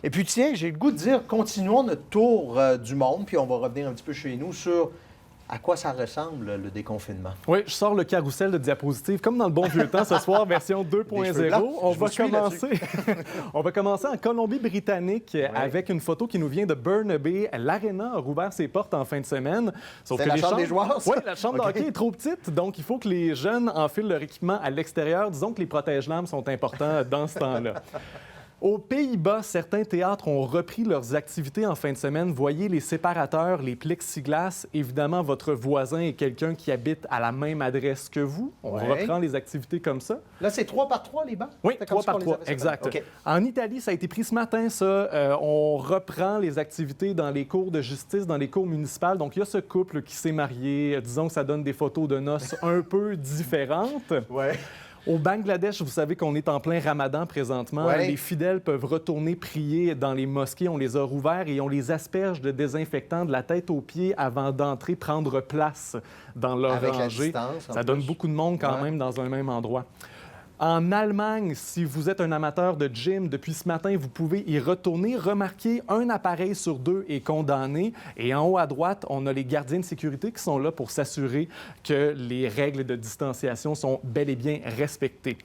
Et puis tiens, j'ai le goût de dire, continuons notre tour du monde, puis on va revenir un petit peu chez nous sur à quoi ça ressemble, le déconfinement. Oui, je sors le carrousel de diapositives, comme dans le bon vieux temps, ce soir, version 2.0. On va commencer en Colombie-Britannique avec une photo qui nous vient de Burnaby. L'Arena a rouvert ses portes en fin de semaine. C'est la chambre des joueurs, ça? Oui, la chambre de hockey est trop petite, donc il faut que les jeunes enfilent leur équipement à l'extérieur. Disons que les protège-lames sont importants dans ce temps-là. Aux Pays-Bas, certains théâtres ont repris leurs activités en fin de semaine. Voyez les séparateurs, les plexiglas. Évidemment, votre voisin est quelqu'un qui habite à la même adresse que vous. On reprend les activités comme ça. Là, c'est 3 par 3, les bancs? Oui, 3 par 3, exact. Okay. En Italie, ça a été pris ce matin, ça. On reprend les activités dans les cours de justice, dans les cours municipales. Donc, il y a ce couple qui s'est marié. Disons que ça donne des photos de noces un peu différentes. Oui. Au Bangladesh, vous savez qu'on est en plein ramadan présentement. Ouais. Les fidèles peuvent retourner prier dans les mosquées. On les a rouverts et on les asperge de désinfectant de la tête aux pieds avant d'entrer prendre place dans leur rangée. Ça donne beaucoup de monde quand même dans un même endroit. En Allemagne, si vous êtes un amateur de gym, depuis ce matin, vous pouvez y retourner. Remarquez, un appareil sur 2 est condamné. Et en haut à droite, on a les gardiens de sécurité qui sont là pour s'assurer que les règles de distanciation sont bel et bien respectées.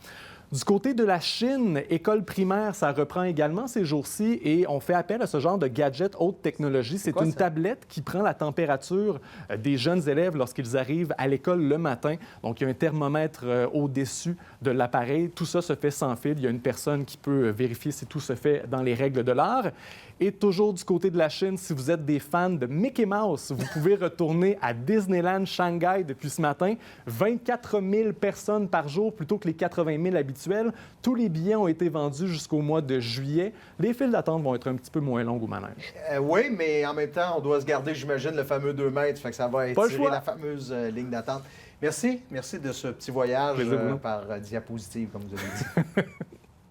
Du côté de la Chine, école primaire, ça reprend également ces jours-ci et on fait appel à ce genre de gadget haute technologie. C'est une tablette qui prend la température des jeunes élèves lorsqu'ils arrivent à l'école le matin. Donc, il y a un thermomètre au-dessus de l'appareil. Tout ça se fait sans fil. Il y a une personne qui peut vérifier si tout se fait dans les règles de l'art. Et toujours du côté de la Chine, si vous êtes des fans de Mickey Mouse, vous pouvez retourner à Disneyland Shanghai depuis ce matin. 24 000 personnes par jour plutôt que les 80 000 habituels. Tous les billets ont été vendus jusqu'au mois de juillet. Les files d'attente vont être un petit peu moins longues au manège. Oui, mais en même temps, on doit se garder, j'imagine, le fameux 2 mètres. Fait que ça va étirer la fameuse ligne d'attente. Merci de ce petit voyage par diapositive, comme vous avez dit.